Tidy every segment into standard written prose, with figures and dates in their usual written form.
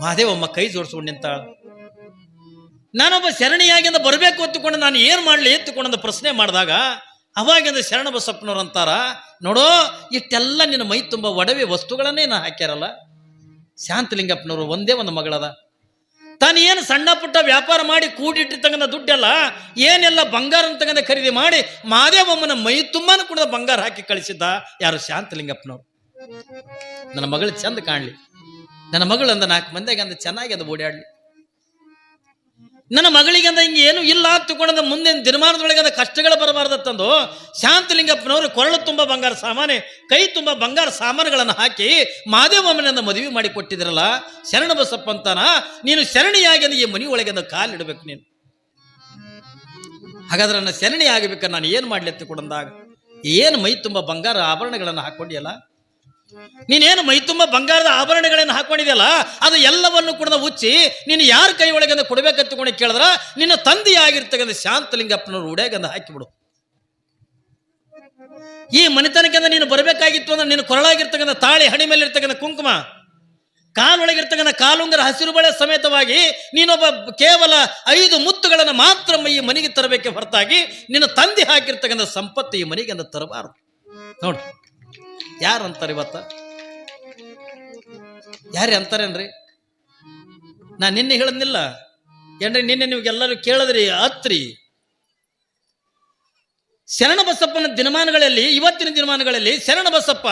ಮಹಾದೇವಮ್ಮ ಕೈ ಜೋಡಿಸ್ಕೊಂಡು ನಿಂತಾಳ. ನಾನೊಬ್ಬ ಶರಣಿಯಾಗಿಂದ ಬರಬೇಕು ಎತ್ತುಕೊಂಡು ನಾನು ಏನು ಮಾಡಲಿ ಎತ್ತುಕೊಂಡ ಪ್ರಶ್ನೆ ಮಾಡಿದಾಗ ಅವಾಗಿಂದ ಶರಣ ಬಸಪ್ಪನವ್ರು ಅಂತಾರ, ನೋಡೋ ಇಷ್ಟೆಲ್ಲ ನಿನ್ನ ಮೈ ತುಂಬ ಒಡವೆ ವಸ್ತುಗಳನ್ನೇ ನಾ ಹಾಕ್ಯಾರಲ್ಲ. ಶಾಂತಲಿಂಗಪ್ಪನವರು ಒಂದೇ ಒಂದು ಮಗಳದ, ತಾನು ಏನು ಸಣ್ಣ ಪುಟ್ಟ ವ್ಯಾಪಾರ ಮಾಡಿ ಕೂಡಿಟ್ಟಿರ್ತಕ್ಕಂಥ ದುಡ್ಡೆಲ್ಲ ಏನೆಲ್ಲ ಬಂಗಾರ ಅಂತಕ್ಕಂಥ ಖರೀದಿ ಮಾಡಿ ಮಹಾದೇವಮ್ಮನ ಮೈ ತುಂಬಾನು ಕೂಡ ಬಂಗಾರ ಹಾಕಿ ಕಳಿಸಿದ್ದ ಯಾರು? ಶಾಂತಲಿಂಗಪ್ಪನವ್ರು. ನನ್ನ ಮಗಳು ಚಂದ ಕಾಣಲಿ, ನನ್ನ ಮಗಳು ಅಂದ 4 ಮಂದಿಗೆ ಅಂದ ಚೆನ್ನಾಗಿ ಅಂದ ಓಡಾಡ್ಲಿ, ನನ್ನ ಮಗಳಿಗೆ ಅಂದ ಹಿಂಗೆ ಏನು ಇಲ್ಲ ತಗೊಂಡ ಮುಂದಿನ ದಿನಮಾನದೊಳಗೆ ಅಂದ ಕಷ್ಟಗಳು ಬರಬಾರ್ದತ್ತಂದು ಶಾಂತಲಿಂಗಪ್ಪನವರು ಕೊರಳು ತುಂಬ ಬಂಗಾರ ಸಾಮಾನು, ಕೈ ತುಂಬ ಬಂಗಾರ ಸಾಮಾನುಗಳನ್ನು ಹಾಕಿ ಮಹಾದೇವಮ್ಮನಿಂದ ಮದುವೆ ಮಾಡಿ ಕೊಟ್ಟಿದ್ರಲ್ಲ. ಶರಣ ಬಸಪ್ಪ ಅಂತಾನ, ನೀನು ಶರಣಿಯಾಗಿ ಅಂದ ಈ ಮನೆ ಒಳಗೆ ಕಾಲಿಡಬೇಕು ನೀನು. ಹಾಗಾದ್ರೆ ನನ್ನ ಶರಣಿ ಆಗಬೇಕಾದ್ರೆ ನಾನು ಏನು ಮಾಡ್ಲಿ ಎತ್ತಿಕೊಂಡಂದಾಗ ಏನು ಮೈ ತುಂಬ ಬಂಗಾರ ಆಭರಣಗಳನ್ನು ಹಾಕೊಂಡಿಯಲ್ಲ, ನೀನೇನು ಮೈ ತುಂಬ ಬಂಗಾರದ ಆಭರಣಗಳನ್ನು ಹಾಕೊಂಡಿದೆಯಲ್ಲ, ಅದು ಎಲ್ಲವನ್ನು ಕೂಡ ಉಚ್ಚಿ ನೀನು ಯಾರ ಕೈ ಒಳಗೆ ಕೊಡ್ಬೇಕಂತಕೊಂಡು ಕೇಳಿದ್ರ ನಿನ್ನ ತಂದೆಯಾಗಿರ್ತಕ್ಕಂಥ ಶಾಂತಲಿಂಗಪ್ಪನವ್ರು ಉಡ್ಯಾಗಂದ ಹಾಕಿಬಿಡು. ಈ ಮನೆತನಕ್ಕಿಂದ ನೀನು ಬರಬೇಕಾಗಿತ್ತು ಅಂದ್ರೆ ನಿನ್ನ ಕೊರಳಾಗಿರ್ತಕ್ಕಂಥ ತಾಳಿ, ಹಣಿ ಮೇಲೆ ಇರ್ತಕ್ಕಂಥ ಕುಂಕುಮ, ಕಾಲೊಳಗಿರ್ತಕ್ಕಂಥ ಕಾಲುಂಗರ ಹಸಿರು ಬಳೆ ಸಮೇತವಾಗಿ ನೀನೊಬ್ಬ ಕೇವಲ 5 ಮುತ್ತುಗಳನ್ನು ಮಾತ್ರ ಈ ಮನೆಗೆ ತರಬೇಕೆ ಹೊರತಾಗಿ ನಿನ್ನ ತಂದೆ ಹಾಕಿರ್ತಕ್ಕಂಥ ಸಂಪತ್ತು ಈ ಮನೆಗೆ ಅಂದ ತರಬಾರದು. ನೋಡ್ರಿ ಯಾರು ಅಂತಾರೆ ಇವತ್ತ? ಯಾರೇ ಅಂತಾರೇನ್ರಿ? ನಾನು ನಿನ್ನೆ ಹೇಳದ್ನಿಲ್ಲ ಏನ್ರಿ, ನಿನ್ನೆ ನೀವೆಲ್ಲರೂ ಕೇಳಿದ್ರಿ ಅತ್ರಿ. ಶರಣ ಬಸಪ್ಪನ ದಿನಮಾನಗಳಲ್ಲಿ, ಇವತ್ತಿನ ದಿನಮಾನಗಳಲ್ಲಿ ಶರಣ ಬಸಪ್ಪ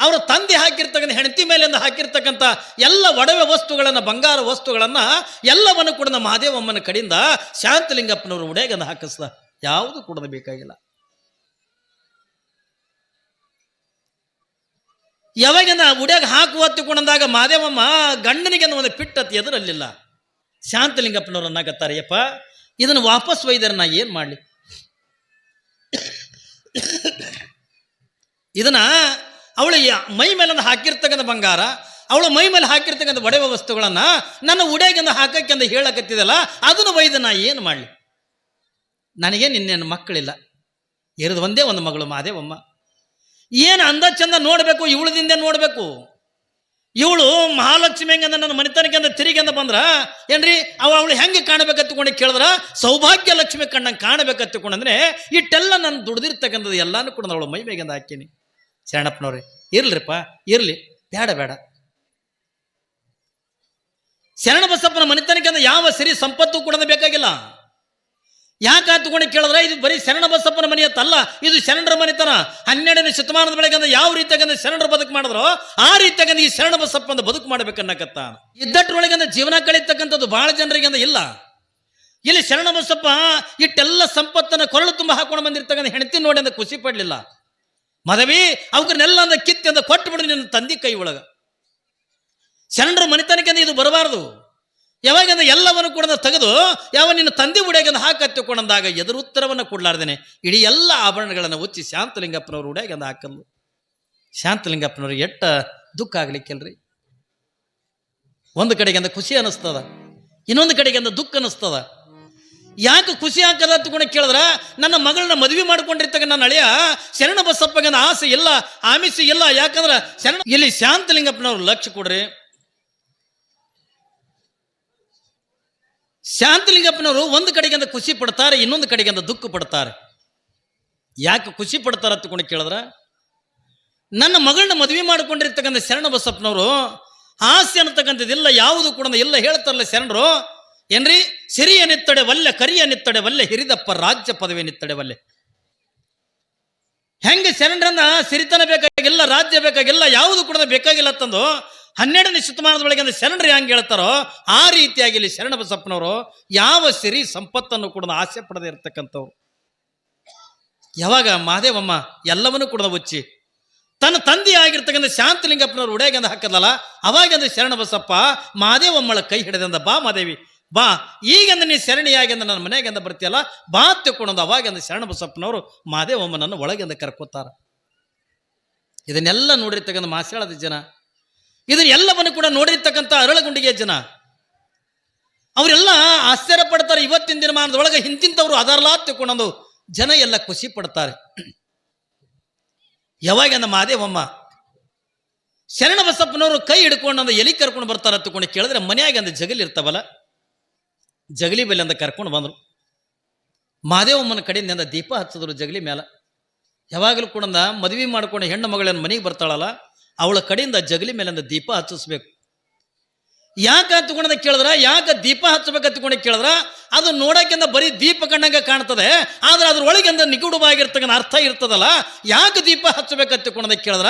ಅವರ ತಂದೆ ಹಾಕಿರ್ತಕ್ಕಂಥ ಹೆಂಡತಿ ಮೇಲಿಂದ ಹಾಕಿರ್ತಕ್ಕಂಥ ಎಲ್ಲ ಒಡವೆ ವಸ್ತುಗಳನ್ನ, ಬಂಗಾರ ವಸ್ತುಗಳನ್ನ ಎಲ್ಲವನ್ನು ಕೂಡ ಮಹಾದೇವಮ್ಮನ ಕಡೆಯಿಂದ ಶಾಂತಲಿಂಗಪ್ಪನವರು ಉಡೆಗಂದ ಹಾಕಿಸ್ದ. ಯಾವುದು ಕೂಡ ಬೇಕಾಗಿಲ್ಲ. ಯಾವಾಗಿಂದ ಉಡ್ಯಾಗ ಹಾಕುವ ಹೊತ್ತುಕೊಂಡಂದಾಗ ಮಹಾದೇವಮ್ಮ ಗಂಡನಿಗೆ ಒಂದು ಪಿಟ್ಟತ್ ಎದುರಲ್ಲಿಲ್ಲ. ಶಾಂತಲಿಂಗಪ್ಪನವ್ರು ಅನ್ನಾಗತ್ತಾರೆ, ಯಪ್ಪ ಇದನ್ನು ವಾಪಸ್ ಒಯ್ದರೆ ನಾ ಏನು ಮಾಡಲಿ? ಇದನ್ನ ಅವಳು ಮೈ ಮೇಲೆ ಹಾಕಿರ್ತಕ್ಕಂಥ ಬಂಗಾರ, ಅವಳು ಮೈ ಮೇಲೆ ಹಾಕಿರ್ತಕ್ಕಂಥ ಒಡವೆ ವಸ್ತುಗಳನ್ನ ನನ್ನ ಉಡ್ಯಾಗಿಂದ ಹಾಕಕ್ಕೆಂದು ಹೇಳಕತ್ತಿದಲ್ಲ, ಅದನ್ನು ಒಯ್ದು ನಾ ಏನು ಮಾಡಲಿ? ನನಗೆ ನಿನ್ನೇನು ಮಕ್ಕಳಿಲ್ಲ, ಇರೋದು ಒಂದೇ ಒಂದು ಮಗಳು ಮಹಾದೇವಮ್ಮ. ಏನು ಅಂದ ಚಂದ ನೋಡಬೇಕು, ಇವಳದಿಂದ ನೋಡಬೇಕು. ಇವಳು ಮಹಾಲಕ್ಷ್ಮಿ ಹೆಂಗಂದ ನನ್ನ ಮನೆತನಕ್ಕೆ ಅಂದ ತಿರುಗಿ ಅಂದ ಬಂದ್ರ ಏನ್ರಿ ಅವಳು ಹೆಂಗೆ ಕಾಣಬೇಕತ್ತುಕೊಂಡು ಕೇಳಿದ್ರ ಸೌಭಾಗ್ಯ ಲಕ್ಷ್ಮಿ ಕಣ್ಣಂಗೆ ಕಾಣಬೇಕತ್ತುಕೊಂಡಂದ್ರೆ ಇಟ್ಟೆಲ್ಲ ನಾನು ದುಡ್ದಿರ್ತಕ್ಕಂಥದ್ದು ಎಲ್ಲಾನು ಕೂಡ ಅವಳು ಮೈ ಮೇಗಂದ ಹಾಕೀನಿ. ಶರಣಪ್ಪನವ್ರೆ ಇರ್ಲಿಪ್ಪ, ಇರ್ಲಿ, ಬೇಡ ಬೇಡ. ಶರಣ ಬಸಪ್ಪನ ಮನೆತನಕ್ಕೆ ಅಂದ ಯಾವ ಸಿರಿ ಸಂಪತ್ತು ಕೂಡ ಬೇಕಾಗಿಲ್ಲ. ಯಾಕೆ ತಗೊಂಡು ಕೇಳಿದ್ರೆ ಇದು ಬರೀ ಶರಣ ಬಸಪ್ಪನ ಮನೆಯತ್ತಲ್ಲ, ಇದು ಶರಣರ ಮನೆತನ. 12ನೇ ಶತಮಾನದ ಬೆಳಗ್ಗೆ ಯಾವ ರೀತಿಯಾಗಂದ ಶರಣರು ಬದುಕು ಮಾಡಿದ್ರು ಆ ರೀತಿಯಾಗಂದ ಈ ಶರಣ ಬಸಪ್ಪಂದ ಬದುಕು ಮಾಡ್ಬೇಕನ್ನಕತ್ತ. ಇದ್ದಟ್ರೊಳಗಂದ ಜೀವನ ಕಳೀತಕ್ಕಂಥದ್ದು ಬಹಳ ಜನರಿಗೆ ಇಲ್ಲ. ಇಲ್ಲಿ ಶರಣ ಬಸಪ್ಪ ಇಟ್ಟೆಲ್ಲ ಸಂಪತ್ತನ್ನ ಕೊರಳು ತುಂಬ ಹಾಕೊಂಡು ಬಂದಿರ್ತಕ್ಕಂಥ ಹೆಂಡತಿ ನೋಡಿ ಅಂದ ಖುಷಿ ಪಡ್ಲಿಲ್ಲ. ಮದವಿ ಅವ್ರನ್ನೆಲ್ಲ ಅಂದ ಕಿತ್ತಿ ಅಂದ ಕೊಟ್ಟು ಬಿಡು ನಿನ್ನ ತಂದೆ ಕೈ ಒಳಗ. ಶರಣರ ಮನೆತನಕ್ಕೆ ಇದು ಬರಬಾರದು. ಯಾವಾಗಂದ ಎಲ್ಲವನ್ನು ಕೂಡ ತೆಗೆದು ಯಾವ ನಿನ್ನ ತಂದೆ ಉಡ್ಯಾಗಂದ ಹಾಕತ್ತಿಕೊಂಡಂದಾಗ ಎದುರು ಉತ್ತರವನ್ನು ಕೊಡ್ಲಾರ್ದೇನೆ ಇಡೀ ಎಲ್ಲ ಆಭರಣಗಳನ್ನು ಉಚ್ಚಿ ಶಾಂತಲಿಂಗಪ್ಪನವ್ರು ಉಡ್ಯಾಗಂದ ಹಾಕಲ್ಲು. ಶಾಂತಲಿಂಗಪ್ಪನವ್ರು ಎಟ್ಟ ದುಃಖ ಆಗ್ಲಿಕ್ಕಿಲ್ರಿ. ಒಂದು ಕಡೆಗೆ ಖುಷಿ ಅನಿಸ್ತದ, ಇನ್ನೊಂದು ಕಡೆಗೆ ದುಃಖ ಅನಿಸ್ತದ. ಯಾಕೆ ಖುಷಿ ಹಾಕದ ತಗೊಂಡು ಕೇಳಿದ್ರ ನನ್ನ ಮಗಳನ್ನ ಮದುವೆ ಮಾಡ್ಕೊಂಡಿರ್ತಕ್ಕ ನನ್ನ ಅಳಿಯ ಶರಣ ಬಸಪ್ಪಗಂದ ಆಸೆ ಇಲ್ಲ, ಆಮಿಷ ಇಲ್ಲ. ಯಾಕಂದ್ರ ಶರಣ ಇಲ್ಲಿ ಶಾಂತಲಿಂಗಪ್ಪನವ್ರು ಲಕ್ಷ್ಯ ಕೊಡ್ರಿ. ಶಾಂತಲಿಂಗಪ್ಪನವರು ಒಂದು ಕಡೆಗೆ ಖುಷಿ ಪಡ್ತಾರೆ, ಇನ್ನೊಂದು ಕಡೆಗೆ ದುಃಖ ಪಡ್ತಾರೆ. ಯಾಕೆ ಖುಷಿ ಪಡ್ತಾರೆ ಅಂತಕೊಂಡು ಕೇಳಿದ್ರ ನನ್ನ ಮಗಳನ್ನ ಮದುವೆ ಮಾಡಿಕೊಂಡಿರ್ತಕ್ಕಂಥ ಶರಣ ಬಸಪ್ಪನವರು ಆಸೆ ಅನ್ನತಕ್ಕಂಥದ್ದಿಲ್ಲ, ಯಾವುದು ಕೂಡ ಇಲ್ಲ. ಹೇಳ್ತಾರಲ್ಲ ಶರಣರು ಏನ್ರಿ, ಸಿರಿಯ ನಿತ್ತಡೆ ವಲ್ಲೆ, ಕರಿಯ ನಿತ್ತಡೆ ವಲ್ಲೆ, ಹಿರಿದಪ್ಪ ರಾಜ್ಯ ಪದವಿ ನಿತ್ತಡೆ ವಲ್ಲೆ. ಹೆಂಗೆ ಶರಣರನ್ನ ಸಿರಿತನ ಬೇಕಾಗಿಲ್ಲ, ರಾಜ್ಯ ಬೇಕಾಗಿಲ್ಲ, ಯಾವುದು ಕೂಡ ಬೇಕಾಗಿಲ್ಲ ತಂದು 12ನೇ ಶತಮಾನದೊಳಗೆ ಶರಣರು ಹೆಂಗೆ ಹೇಳ್ತಾರೋ ಆ ರೀತಿಯಾಗಿ ಇಲ್ಲಿ ಶರಣ ಬಸಪ್ಪನವರು ಯಾವ ಸಿರಿ ಸಂಪತ್ತನ್ನು ಕೂಡ ಆಸೆ ಪಡದೆ ಇರ್ತಕ್ಕಂಥವ್ರು. ಯಾವಾಗ ಮಹಾದೇವಮ್ಮ ಎಲ್ಲವನ್ನೂ ಕೂಡ ಉಚ್ಚಿ ತನ್ನ ತಂದೆ ಆಗಿರ್ತಕ್ಕಂಥ ಶಾಂತಲಿಂಗಪ್ಪನವ್ರು ಉಡ್ಯಾಗಂದ ಹಾಕದಲ್ಲ, ಅವಾಗಂದ ಶರಣ ಬಸಪ್ಪ ಮಹಾದೇವಮ್ಮಳ ಕೈ ಹಿಡಿದಂದ, ಬಾ ಮಾದೇವಿ ಬಾ, ಈಗಂದ ನೀ ಶರಣಿಯಾಗಿಂದ ನನ್ನ ಮನೆಯಾಗಿಂದ ಬರ್ತೀಯಲ್ಲ ಬಾ ತಿಳ್ಕೊಂಡಂದು ಅವಾಗಂದ ಶರಣ ಬಸಪ್ಪನವರು ಮಹಾದೇವಮ್ಮನನ್ನು ಒಳಗಿಂದ ಕರ್ಕೋತಾರ. ಇದನ್ನೆಲ್ಲ ನೋಡಿರ್ತಕ್ಕಂಥ ಮಾಸ್ಯಾಳದ ಜನ, ಇದನ್ನೆಲ್ಲವನ್ನು ಕೂಡ ನೋಡಿರ್ತಕ್ಕಂಥ ಅರಳಗುಂಡಿಗೆ ಜನ, ಅವರೆಲ್ಲ ಆಶ್ಚರ್ಯ ಪಡ್ತಾರೆ. ಇವತ್ತಿನ ದಿನಮಾನದೊಳಗೆ ಹಿಂತಿಂತವ್ರು ಅದರಲ್ಲ ತಿಳ್ಕೊಂಡಂದು ಜನ ಎಲ್ಲ ಖುಷಿ ಪಡ್ತಾರೆ. ಯಾವಾಗ ಮಹಾದೇವಮ್ಮ ಶರಣ ಬಸಪ್ಪನವರು ಕೈ ಹಿಡ್ಕೊಂಡು ಅಂದ ಎಲಿ ಕರ್ಕೊಂಡು ಬರ್ತಾರ ತಕೊಂಡು ಕೇಳಿದ್ರೆ ಮನೆಯಾಗ ಅಂದ ಜಗಲಿ ಇರ್ತಾವಲ್ಲ, ಜಗಲಿ ಬೆಲೆ ಅಂದ ಕರ್ಕೊಂಡು ಬಂದರು. ಮಾದೇವಮ್ಮನ ಕಡೆಯಿಂದ ದೀಪ ಹಚ್ಚಿದ್ರು ಜಗಲಿ ಮೇಲೆ. ಯಾವಾಗಲೂ ಕೂಡ ಮದುವೆ ಮಾಡ್ಕೊಂಡು ಹೆಣ್ಣು ಮಗಳನ್ನ ಮನೆಗೆ ಬರ್ತಾಳಲ್ಲ, ಅವಳ ಕಡೆಯಿಂದ ಜಗಲಿ ಮೇಲಿಂದ ದೀಪ ಹಚ್ಚಿಸ್ಬೇಕು. ಯಾಕೆ ಹತ್ಕೊಂಡ ಕೇಳಿದ್ರ, ಯಾಕೆ ದೀಪ ಹಚ್ಚಬೇಕು ಹತ್ಕೊಂಡ ಕೇಳಿದ್ರ, ಅದು ನೋಡಕ್ಕಿಂತ ಬರೀ ದೀಪ ಕಣ್ಣಂಗ ಕಾಣ್ತದೆ, ಆದ್ರೆ ಅದ್ರೊಳಗಿಂದ ನಿಗೂಢವಾಗಿರ್ತಕ್ಕಂಥ ಅರ್ಥ ಇರ್ತದಲ್ಲ. ಯಾಕೆ ದೀಪ ಹಚ್ಚಬೇಕು ಹತ್ಕೊಂಡ ಕೇಳಿದ್ರ,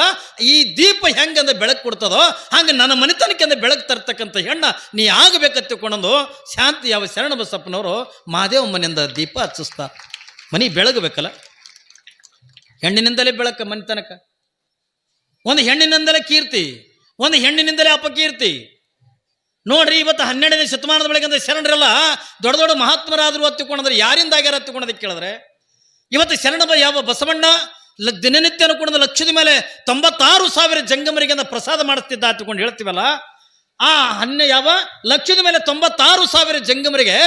ಈ ದೀಪ ಹೆಂಗಂದ ಬೆಳಕು ಕೊಡ್ತದೋ ಹಂಗೆ ನನ್ನ ಮನೆತನಕ್ಕಿಂದ ಬೆಳಕು ತರ್ತಕ್ಕಂಥ ಹೆಣ್ಣ ನೀ ಆಗಬೇಕತ್ತಿಕೊಂಡೊಂದು ಶಾಂತಿ ಯಾವ ಶರಣ ಬಸಪ್ಪನವರು ಮಹಾದೇವಮ್ಮನಿಂದ ದೀಪ ಹಚ್ಚಿಸ್ತಾರೆ. ಮನೆ ಬೆಳಗಬೇಕಲ್ಲ, ಹೆಣ್ಣಿನಿಂದಲೇ ಬೆಳಕ ಮನೆತನಕ. ಒಂದು ಹೆಣ್ಣಿನಿಂದಲೇ ಕೀರ್ತಿ, ಒಂದು ಹೆಣ್ಣಿನಿಂದಲೇ ಅಪಕೀರ್ತಿ. ನೋಡ್ರಿ, ಇವತ್ತು 12ನೇ ಶತಮಾನದ ಬೆಳಗ್ಗೆ ಶರಣರೆಲ್ಲ ದೊಡ್ಡ ದೊಡ್ಡ ಮಹಾತ್ಮರಾದ್ರು ಹತ್ತಿಕೊಂಡ್ರೆ ಯಾರಿಂದ ಆಗ್ಯಾರ ಹತ್ತಿಕೊಂಡದಕ್ಕೆ ಕೇಳಿದ್ರೆ, ಇವತ್ತು ಶರಣ ಯಾವ ಬಸವಣ್ಣ ದಿನನಿತ್ಯ ಅನುಕೊಂಡ ಲಕ್ಷದ ಮೇಲೆ 96,000 ಜಂಗಮರಿಗೆ ಪ್ರಸಾದ ಮಾಡಿಸ್ತಿದ್ದ ಹತ್ತಿಕೊಂಡು ಹೇಳ್ತೀವಲ್ಲ, ಆ ಯಾವ ಲಕ್ಷದ ಮೇಲೆ 96,000 ಜಂಗಮರಿಗೆ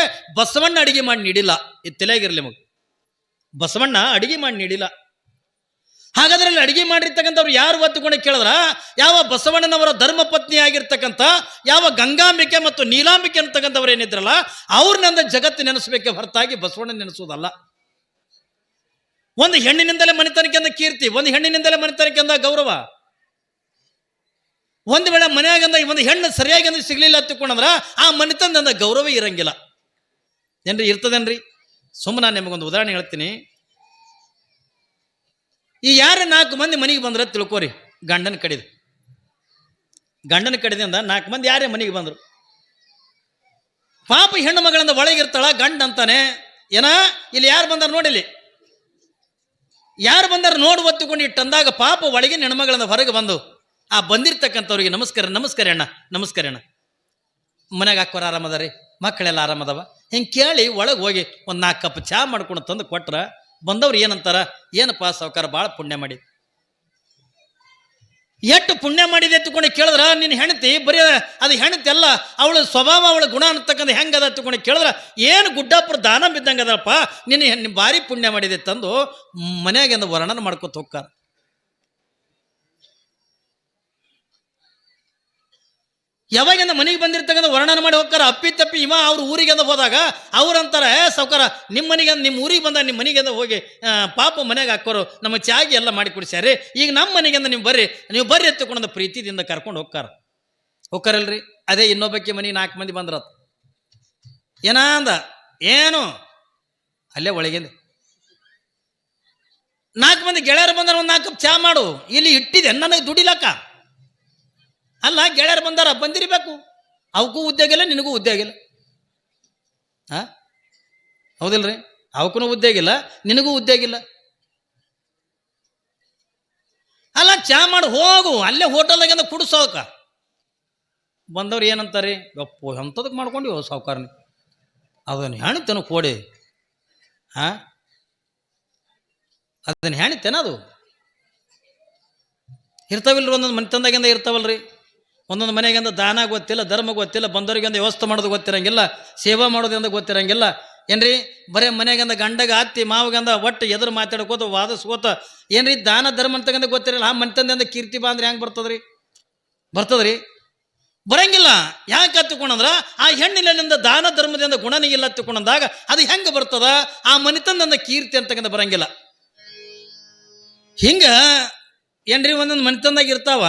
ಬಸವಣ್ಣ ಅಡಿಗೆ ಮಾಡಿ ನೀಡಿಲ್ಲ. ಇದು ತಲೆಯಾಗಿರ್ಲಿ ಮಗ, ಬಸವಣ್ಣ ಅಡಿಗೆ ಮಾಡಿ ನೀಡಿಲ್ಲ. ಹಾಗಾದ್ರೆ ಅಲ್ಲಿ ಅಡಿಗೆ ಮಾಡಿರ್ತಕ್ಕಂಥವ್ರು ಯಾರು ಒತ್ತುಕೊಂಡು ಕೇಳಿದ್ರ, ಯಾವ ಬಸವಣ್ಣನವರ ಧರ್ಮ ಪತ್ನಿ ಆಗಿರ್ತಕ್ಕಂಥ ಯಾವ ಗಂಗಾಂಬಿಕೆ ಮತ್ತು ನೀಲಾಂಬಿಕೆ ಅಂತಕ್ಕಂಥವ್ರು ಏನಿದ್ರಲ್ಲ, ಅವ್ರನ್ನಂದ ಜಗತ್ತು ನೆನೆಸ್ಬೇಕೆ ಹೊರತಾಗಿ ಬಸವಣ್ಣ ನೆನೆಸೋದಲ್ಲ. ಒಂದು ಹೆಣ್ಣಿನಿಂದಲೇ ಮನೆತನಕ್ಕಿಂದ ಕೀರ್ತಿ, ಒಂದು ಹೆಣ್ಣಿನಿಂದಲೇ ಮನೆತನಕ್ಕಿಂದ ಗೌರವ. ಒಂದು ವೇಳೆ ಮನೆಯಾಗಂದ ಒಂದು ಹೆಣ್ಣು ಸರಿಯಾಗಿ ಅಂದ್ರೆ ಸಿಗ್ಲಿಲ್ಲ ಹತ್ತಿಕೊಂಡ್ರ ಆ ಮನೆತನದಿಂದ ಗೌರವ ಇರಂಗಿಲ್ಲ ಏನ್ರಿ, ಇರ್ತದೇನ್ರಿ? ಸುಮ್ಮನೆ ನಾನು ನಿಮಗೊಂದು ಉದಾಹರಣೆ ಹೇಳ್ತೀನಿ. ಈ ಯಾರೇ 4 ಮಂದಿ ಮನೆಗೆ ಬಂದ್ರೆ ತಿಳ್ಕೋರಿ, ಗಂಡನ ಕಡಿದು ಕಡಿದಿಂದ 4 ಮಂದಿ ಯಾರೇ ಮನೆಗೆ ಬಂದರು. ಪಾಪ ಹೆಣ್ಣು ಮಗಳಿಂದ ಒಳಗಿರ್ತಾಳ, ಗಂಡ ಅಂತಾನೆ ಏನ ಇಲ್ಲಿ ಯಾರು ಬಂದಾರ ನೋಡಿಲಿ, ಯಾರು ಬಂದಾರ ನೋಡು ಒತ್ತುಕೊಂಡು ಇಟ್ಟಂದಾಗ ಪಾಪ ಒಳಗಿನ ಹೆಣ್ಮಗಳಿಂದ ಹೊರಗೆ ಬಂದು ಆ ಬಂದಿರ್ತಕ್ಕಂಥವ್ರಿಗೆ ನಮಸ್ಕಾರ ನಮಸ್ಕಾರ ಅಣ್ಣ, ನಮಸ್ಕಾರ ಅಣ್ಣ, ಮನೆಗೆ ಹಾಕೋರು ಆರಾಮದಾರಿ, ಮಕ್ಕಳೆಲ್ಲ ಆರಾಮದವ, ಹಿಂಗೆ ಕೇಳಿ ಒಳಗೆ ಹೋಗಿ ಒಂದು 4 ಕಪ್ ಚಾ ಮಾಡ್ಕೊಂಡು ತಂದು ಕೊಟ್ರ ಬಂದವ್ರು ಏನಂತಾರ, ಏನಪ್ಪ ಸಾವುಕಾರ ಭಾಳ ಪುಣ್ಯ ಮಾಡಿ, ಎಷ್ಟು ಪುಣ್ಯ ಮಾಡಿದೆ ಎತ್ತುಕೊಂಡು ಕೇಳಿದ್ರ, ನಿನ್ನ ಹೆಂಡತಿ ಬರೀ ಅದು ಹೆಂಡತಿ ಅಲ್ಲ, ಅವಳ ಸ್ವಭಾವ ಅವಳ ಗುಣ ಅಂತಕ್ಕಂಥ ಹೆಂಗದ ಎತ್ತುಕೊಂಡು ಕೇಳಿದ್ರ, ಏನು ಗುಡ್ಡಾಪುರ ದಾನ ಬಿದ್ದಂಗೆ ಅದಪ್ಪ, ನಿನ್ನ ಭಾರಿ ಪುಣ್ಯ ಮಾಡಿದೆ ತಂದು ಮನೆಯಾಗಿಂದ ವರ್ಣನ ಮಾಡ್ಕೊತ ಹೋಗ್ತಾರ. ಯಾವಾಗಿಂದ ಮನೆಗೆ ಬಂದಿರ್ತಕ್ಕಂಥ ವರ್ಣನ ಮಾಡಿ ಹೋಗ್ತಾರ. ಅಪ್ಪಿ ತಪ್ಪಿ ಇವ ಅವ್ರ ಊರಿಗೆ ಹೋದಾಗ ಅವ್ರಂತಾರೆ, ಸಾವುಕಾರ ನಿಮ್ಮ ಮನೆಗೆ ನಿಮ್ಮ ಊರಿಗೆ ಬಂದ ನಿಮ್ಮ ಮನೆಗೆ ಹೋಗಿ ಪಾಪ ಮನೆಗೆ ಹಾಕೋರು ನಮ್ಮ ಚಾಗಿ ಎಲ್ಲ ಮಾಡಿ ಕುಡಿಸ್ಯಾರಿ, ಈಗ ನಮ್ಮ ಮನೆಗೆ ನೀವು ಬರ್ರಿ ಎತ್ತುಕೊಂಡು ಪ್ರೀತಿದಿಂದ ಕರ್ಕೊಂಡು ಹೋಗ್ಕಾರಲ್ರಿ. ಅದೇ ಇನ್ನೊಬ್ಬಕ್ಕೆ ಮನೆಗೆ 4 ಮಂದಿ ಬಂದ್ರತ್ ಏನ ಅಂದ, ಏನು ಅಲ್ಲೇ ಒಳಗಿಂದ 4 ಮಂದಿ ಗೆಳೆಯರು ಬಂದಾರ, ಒಂದು 4 ಕಪ್ ಚಾ ಮಾಡು, ಇಲ್ಲಿ ಇಟ್ಟಿದೆ ನನಗೆ ದುಡಿಲಕ್ಕ ಅಲ್ಲ, ಗೆಳೆಯರು ಬಂದಾರ ಬಂದಿರಬೇಕು, ಅವಕ್ಕೂ ಉದ್ಯೋಗ ಇಲ್ಲ ನಿನಗೂ ಉದ್ಯೋಗ ಇಲ್ಲ. ಹೌದಿಲ್ರಿ? ಅವಕ್ಕೂ ಉದ್ಯೋಗ ಇಲ್ಲ ನಿನಗೂ ಉದ್ಯೋಗ ಇಲ್ಲ. ಅಲ್ಲ, ಚಾ ಮಾಡಿ ಹೋಗು, ಅಲ್ಲೇ ಹೋಟೆಲ್ದಾಗಿಂದ ಕುಡಿಸೋಕ. ಬಂದವ್ರು ಏನಂತಾರೆ, ಗಪ್ಪು ಎಂಥದಕ್ಕೆ ಮಾಡ್ಕೊಂಡು ಸಾವುಕಾರನಿ ಅದನ್ನು ಹೆಣಿತೇನು ಕೋಡಿ, ಅದನ್ನು ಹೆಣಿತೇನ ಅದು ಇರ್ತಾವಿಲ್ರಿ. ಒಂದೊಂದು ಮನೆ ತಂದಾಗಿಂದ ಇರ್ತಾವಲ್ರಿ, ಒಂದೊಂದು ಮನೆಗಿಂದ ದಾನ ಗೊತ್ತಿಲ್ಲ, ಧರ್ಮ ಗೊತ್ತಿಲ್ಲ, ಬಂದವರಿಗಿಂದ ವ್ಯವಸ್ಥೆ ಮಾಡೋದು ಗೊತ್ತಿರಂಗಿಲ್ಲ, ಸೇವಾ ಮಾಡೋದ್ರಿಂದ ಗೊತ್ತಿರಂಗಿಲ್ಲ ಏನ್ರಿ. ಬರೇ ಮನೆಗಿಂದ ಗಂಡಗ ಹತ್ತಿ ಮಾವಗಂದ ಒಟ್ಟು ಎದುರು ಮಾತಾಡ್ಕೋತ ವಾದಿಸ್ಕೋತ ಏನ್ರಿ ದಾನ ಧರ್ಮ ಅಂತಕ್ಕಂಥ ಗೊತ್ತಿರಲ್ಲ. ಆ ಮನೆತನದಿಂದ ಕೀರ್ತಿ ಬಾ ಅಂದ್ರೆ ಹೆಂಗೆ ಬರ್ತದ್ರಿ? ಬರಂಗಿಲ್ಲ. ಯಾಕೆ ಹತ್ತುಕೊಂಡ್ರ ಆ ಹೆಣ್ಣಿನಿಂದ ದಾನ ಧರ್ಮದಿಂದ ಗುಣನೇ ಇಲ್ಲ ಹತ್ತುಕೊಂಡಂದಾಗ ಅದು ಹೆಂಗೆ ಬರ್ತದ? ಆ ಮನೆತನದಿಂದ ಕೀರ್ತಿ ಅಂತಕ್ಕಂಥ ಬರಂಗಿಲ್ಲ. ಹಿಂಗ ಏನ್ರಿ ಒಂದೊಂದು ಮನೆತನದಾಗ ಇರ್ತಾವ,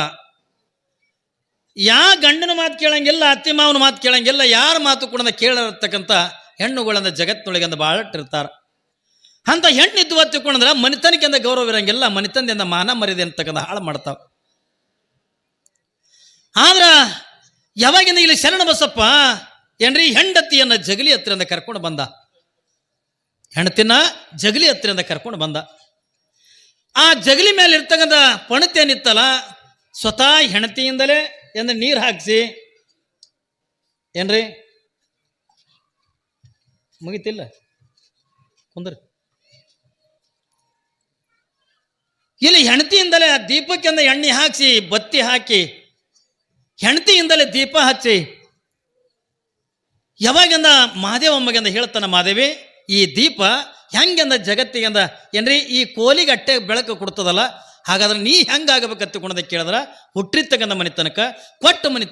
ಗಂಡನ ಮಾತು ಕೇಳಂಗಿಲ್ಲ, ಅತ್ತಿ ಮಾವನ ಮಾತು ಕೇಳಂಗಿಲ್ಲ, ಯಾರ ಮಾತು ಕೂಡ ಕೇಳಿರ್ತಕ್ಕಂಥ ಹೆಣ್ಣುಗಳಿಂದ ಜಗತ್ತಿನೊಳಗಿಂದ ಭಾಳಟ್ಟಿರ್ತಾರ. ಅಂತ ಹೆಣ್ಣಿದ್ದು ಹತ್ತಿಕೊಂಡ್ರೆ ಮನೆತನಕ್ಕಿಂದ ಗೌರವ ಇರಂಗಿಲ್ಲ, ಮನೆತನದಿಂದ ಮಾನ ಮರ್ಯಾದೆ ಅಂತಕ್ಕಂಥ ಹಾಳು ಮಾಡ್ತಾವ. ಆದ್ರ ಯಾವಾಗಿಂದ ಇಲ್ಲಿ ಶರಣ ಬಸಪ್ಪ ಏನ್ರಿ ಹೆಂಡತಿಯನ್ನ ಜಗಲಿ ಹತ್ತಿರದಿಂದ ಕರ್ಕೊಂಡು ಬಂದ, ಹೆಂಡತಿನ ಜಗಲಿ ಹತ್ತಿರದಿಂದ ಕರ್ಕೊಂಡು ಬಂದ. ಆ ಜಗಲಿ ಮೇಲೆ ಇರ್ತಕ್ಕಂಥ ಪಣತೇನಿತ್ತಲ್ಲ, ಸ್ವತಃ ಹೆಂಡತಿಯಿಂದಲೇ ಎಂದು ನೀರು ಹಾಕಿಸಿ ಏನ್ರಿ ಮುಗಿತಿಲ್ಲ ಕುಂದ್ರಿ, ಇಲ್ಲಿ ಹೆಂಡತಿಯಿಂದಲೇ ದೀಪಕ್ಕಿಂದ ಎಣ್ಣೆ ಹಾಕಿಸಿ ಬತ್ತಿ ಹಾಕಿ ಹೆಂಡತಿಯಿಂದಲೇ ದೀಪ ಹಚ್ಚಿ ಯಾವಾಗಿಂದ ಮಹಾದೇವಮ್ಮಗಿಂದ ಹೇಳ್ತಾನ, ಮಹಾದೇವಿ ಈ ದೀಪ ಹೆಂಗೆಂದ ಜಗತ್ತಿಗೆಂದ ಏನ್ರಿ ಈ ಕೋಲಿಗೆ ಅಟ್ಟೆ ಬೆಳಕು ಕೊಡ್ತದಲ್ಲ, ಹಾಗಾದ್ರೆ ನೀ ಹೆಂಗಾಗಬೇಕಂತ ತಿಳ್ಕೊಂಡದ ಕೇಳಿದ್ರ ಹುಟ್ಟಿರ್ತಕ್ಕಂಥ ಮನೆತನಕ ಕೊಟ್ಟ ಮನೆ